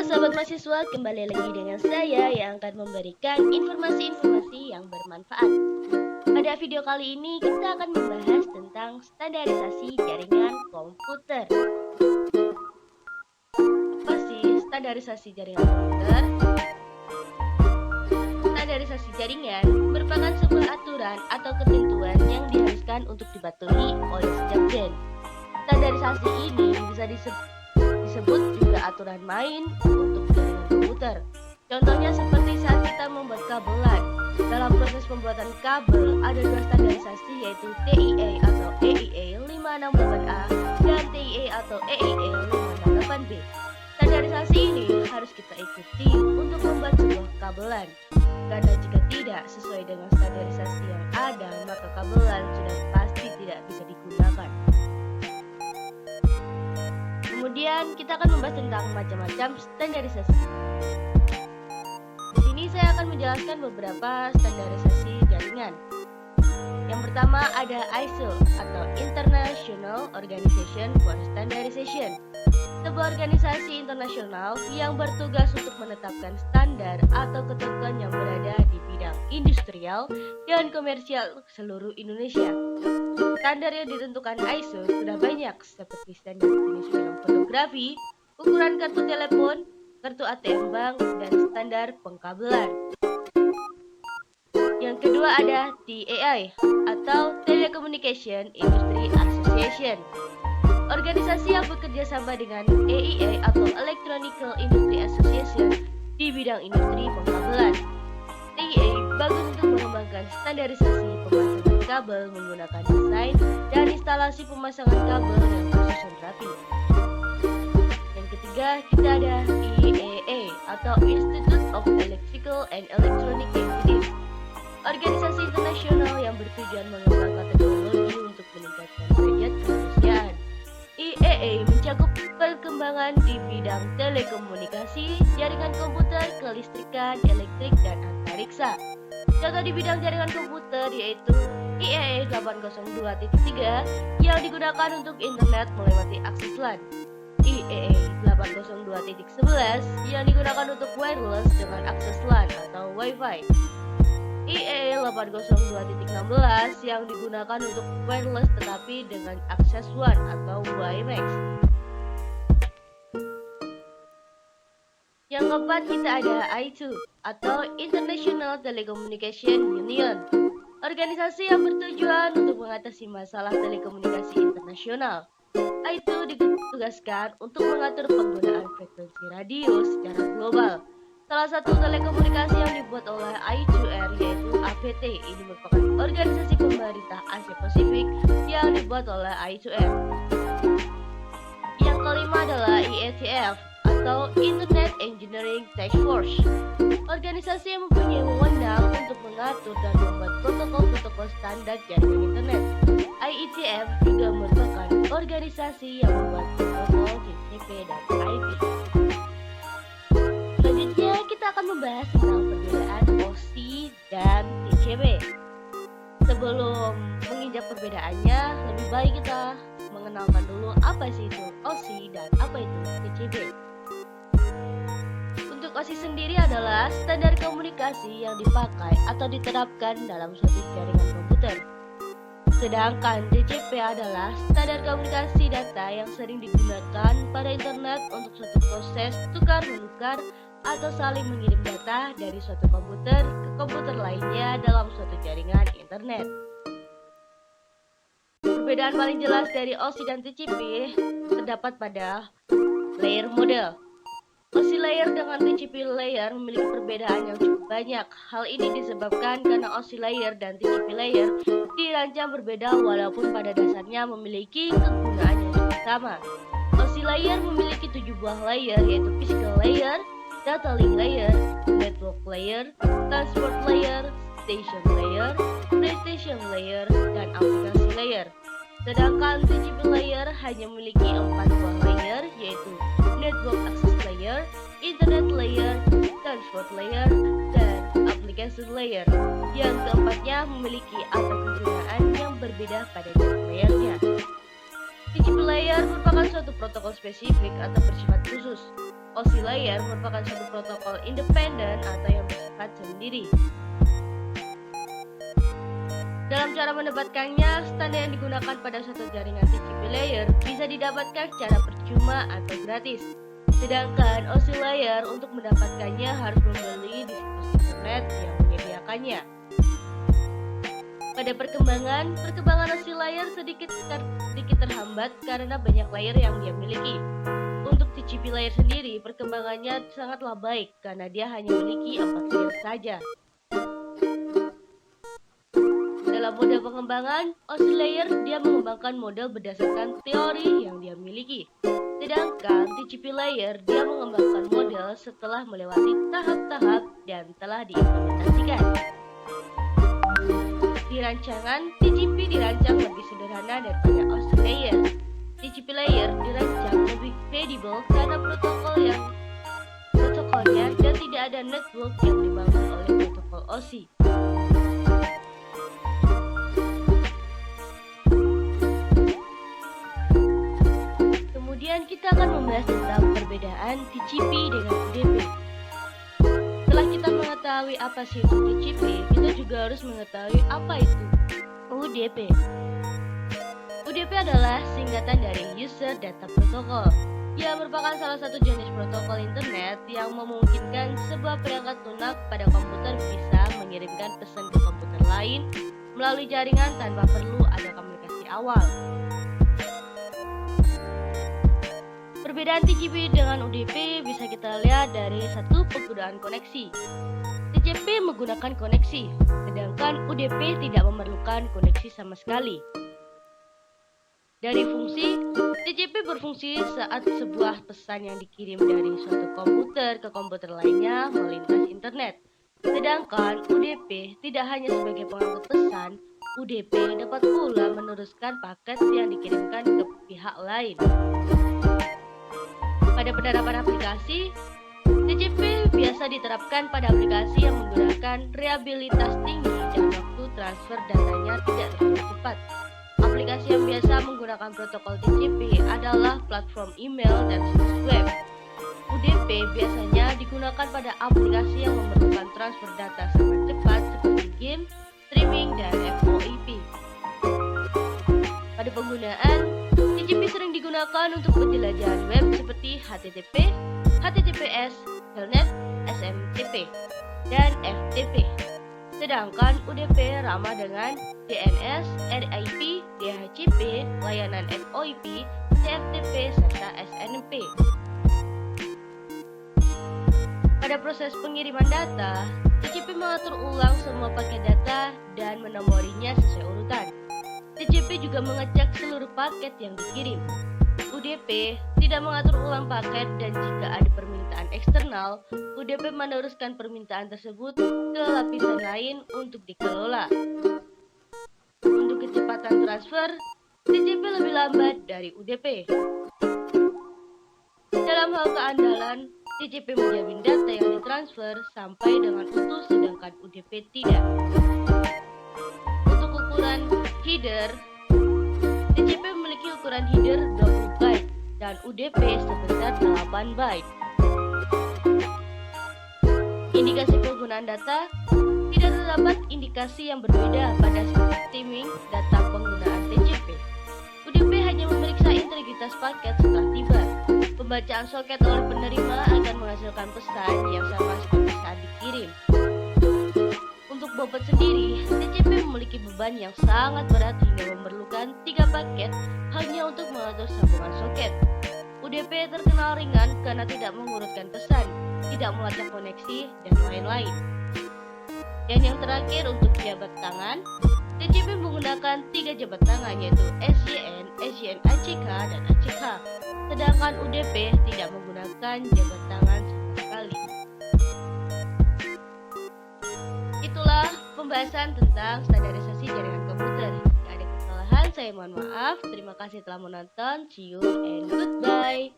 Halo sahabat mahasiswa, kembali lagi dengan saya yang akan memberikan informasi-informasi yang bermanfaat. Pada video kali ini kita akan membahas tentang standarisasi jaringan komputer. Apa sih standarisasi jaringan komputer? Standarisasi jaringan merupakan sebuah aturan atau ketentuan yang diharuskan untuk dipatuhi oleh setiap gen. Standarisasi ini bisa disebut juga aturan main untuk jaringan komputer. Contohnya seperti saat kita membuat kabelan. Dalam proses pembuatan kabel ada dua standarisasi, yaitu TIA atau EIA 568A dan TIA atau EIA 568B. Standarisasi ini harus kita ikuti untuk membuat sebuah kabelan, karena jika tidak sesuai dengan standarisasi yang ada, maka kabelan sudah pasti tidak bisa digunakan. Kemudian kita akan membahas tentang macam-macam standarisasi. Di sini saya akan menjelaskan beberapa standarisasi jaringan. Yang pertama ada ISO atau International Organization for Standardization, sebuah organisasi internasional yang bertugas untuk menetapkan standar atau ketentuan yang berada di bidang industrial dan komersial seluruh Indonesia. Standar yang ditentukan ISO sudah banyak, seperti standar jenis film fotografi, ukuran kartu telepon, kartu ATM bank, dan standar pengkabelan. Yang kedua ada TAI atau Telecommunication Industry Association, organisasi yang bekerja sama dengan EIA atau Electronical Industry Association di bidang industri pengkabelan. TIA bagus untuk mengembangkan standarisasi pemasangan kabel menggunakan desain dan instalasi pemasangan kabel yang tersusun rapi. Yang ketiga kita ada IEEE atau Institute of Electrical and Electronic Engineers, organisasi internasional yang bertujuan mengembangkan teknologi untuk meningkatkan derajat kemanusiaan. IEEE mencakup perkembangan di bidang telekomunikasi, jaringan komputer, kelistrikan, elektrik, dan antariksa. Contoh di bidang jaringan komputer yaitu IEEE 802.3 yang digunakan untuk internet melewati akses LAN, IEEE 802.11 yang digunakan untuk wireless dengan akses LAN atau Wi-Fi, IEEE 802.16 yang digunakan untuk wireless tetapi dengan akses WAN atau WiMAX. Yang keempat kita ada I2 atau International Telecommunication Union, organisasi yang bertujuan untuk mengatasi masalah telekomunikasi internasional. I2 ditugaskan untuk mengatur penggunaan frekuensi radio secara global. Salah satu telekomunikasi yang dibuat oleh I2R yaitu APT. Ini merupakan organisasi pemerintah Asia Pasifik yang dibuat oleh I2R. Yang kelima adalah IETF atau Internet Engineering Task Force, organisasi yang mempunyai wewenang untuk mengatur dan membuat protokol-protokol standar jaringan internet. IETF juga merupakan organisasi yang membuat protokol TCP dan IP. Selanjutnya kita akan membahas tentang perbedaan OSI dan TCP. Sebelum menginjak perbedaannya, lebih baik kita mengenalkan dulu apa sih itu OSI dan apa itu TCP. Untuk OSI sendiri adalah standar komunikasi yang dipakai atau diterapkan dalam suatu jaringan komputer. Sedangkan TCP adalah standar komunikasi data yang sering digunakan pada internet untuk suatu proses tukar-menukar atau saling mengirim data dari suatu komputer ke komputer lainnya dalam suatu jaringan internet. Perbedaan paling jelas dari OSI dan TCP terdapat pada layer model. OSI layer dengan TCP layer memiliki perbedaan yang cukup banyak. Hal ini disebabkan karena OSI layer dan TCP layer dirancang berbeda walaupun pada dasarnya memiliki kegunaan yang cukup sama. OSI layer memiliki 7 buah layer, yaitu physical layer, data link layer, network layer, transport layer, station layer, PlayStation layer, dan aplikasi layer. Sedangkan TCP layer hanya memiliki 4 buah layer, yaitu network access layer, internet layer, transport layer, dan application layer. Yang keempatnya memiliki atau kegunaan yang berbeda pada tiap layernya. TCP layer merupakan suatu protokol spesifik atau bersifat khusus. OSI layer merupakan suatu protokol independen atau yang bersifat sendiri. Dalam cara mendapatkannya, standar yang digunakan pada suatu jaringan TCP layer bisa didapatkan secara percuma atau gratis. Sedangkan OSI layer untuk mendapatkannya harus membeli di situs internet yang menyediakannya. Pada perkembangan OSI layer sedikit terhambat karena banyak layer yang dia miliki. Untuk TCP layer sendiri, perkembangannya sangatlah baik karena dia hanya memiliki 4 layer saja. Dalam model pengembangan, OSI layer dia mengembangkan model berdasarkan teori yang dia miliki. Sedangkan TCP layer dia mengembangkan model setelah melewati tahap-tahap dan telah diimplementasikan. Di rancangan, TCP dirancang lebih sederhana daripada OSI layer. TCP layer dirancang lebih kredibel karena protokolnya dan tidak ada network yang dibangun oleh protokol OSI. Kemudian kita akan membahas tentang perbedaan TCP dengan UDP. Setelah kita mengetahui apa sih itu TCP, kita juga harus mengetahui apa itu UDP. UDP adalah singkatan dari User Data Protocol. Ia merupakan salah satu jenis protokol internet yang memungkinkan sebuah perangkat lunak pada komputer bisa mengirimkan pesan ke komputer lain melalui jaringan tanpa perlu ada komunikasi awal. Perbedaan TCP dengan UDP bisa kita lihat dari satu penggunaan koneksi. TCP menggunakan koneksi, sedangkan UDP tidak memerlukan koneksi sama sekali. Dari fungsi, TCP berfungsi saat sebuah pesan yang dikirim dari suatu komputer ke komputer lainnya melintas internet. Sedangkan UDP tidak hanya sebagai pengangkut pesan, UDP dapat pula meneruskan paket yang dikirimkan ke pihak lain. Pada penerapan aplikasi, TCP biasa diterapkan pada aplikasi yang menggunakan reliabilitas tinggi dan waktu transfer datanya tidak terlalu cepat. Aplikasi yang biasa menggunakan protokol TCP adalah platform email dan situs web. UDP biasanya digunakan pada aplikasi yang memerlukan transfer data sangat cepat seperti game, streaming, dan FOIP. Pada penggunaan, TCP sering digunakan untuk penjelajahan web seperti HTTP, HTTPS, Telnet, SMTP, dan FTP. Sedangkan UDP ramah dengan DNS, RIP, DHCP, layanan FOIP, TFTP, serta SNMP. Pada proses pengiriman data, TCP mengatur ulang semua paket data dan menomorinya sesuai urutan. TCP juga mengecek seluruh paket yang dikirim. UDP tidak mengatur ulang paket dan jika ada permintaan eksternal, UDP meneruskan permintaan tersebut ke lapisan lain untuk dikelola. Untuk kecepatan transfer, TCP lebih lambat dari UDP. Dalam hal keandalan, TCP menjamin data yang ditransfer sampai dengan utuh sedangkan UDP tidak. Untuk ukuran header, TCP memiliki ukuran header 20 byte dan UDP sebesar 8 byte. Indikasi penggunaan data, tidak terdapat indikasi yang berbeda pada streaming data penggunaan TCP. UDP hanya memeriksa integritas paket setelah tiba. Pembacaan soket oleh penerima akan menghasilkan pesan yang sama seperti saat dikirim. Untuk bobot sendiri, TCP memiliki beban yang sangat berat hingga memerlukan 3 paket hanya untuk mengatur sambungan soket. UDP terkenal ringan karena tidak mengurutkan pesan, tidak melacak koneksi, dan lain-lain. Dan yang terakhir untuk jabat tangan, TCP menggunakan 3 jabat tangan yaitu SJN, SJN ACK, dan ACK. Sedangkan UDP tidak menggunakan jabat tangan sama sekali. Itulah pembahasan tentang standarisasi jaringan komputer. Jika ada kesalahan, saya mohon maaf. Terima kasih telah menonton. See you and goodbye.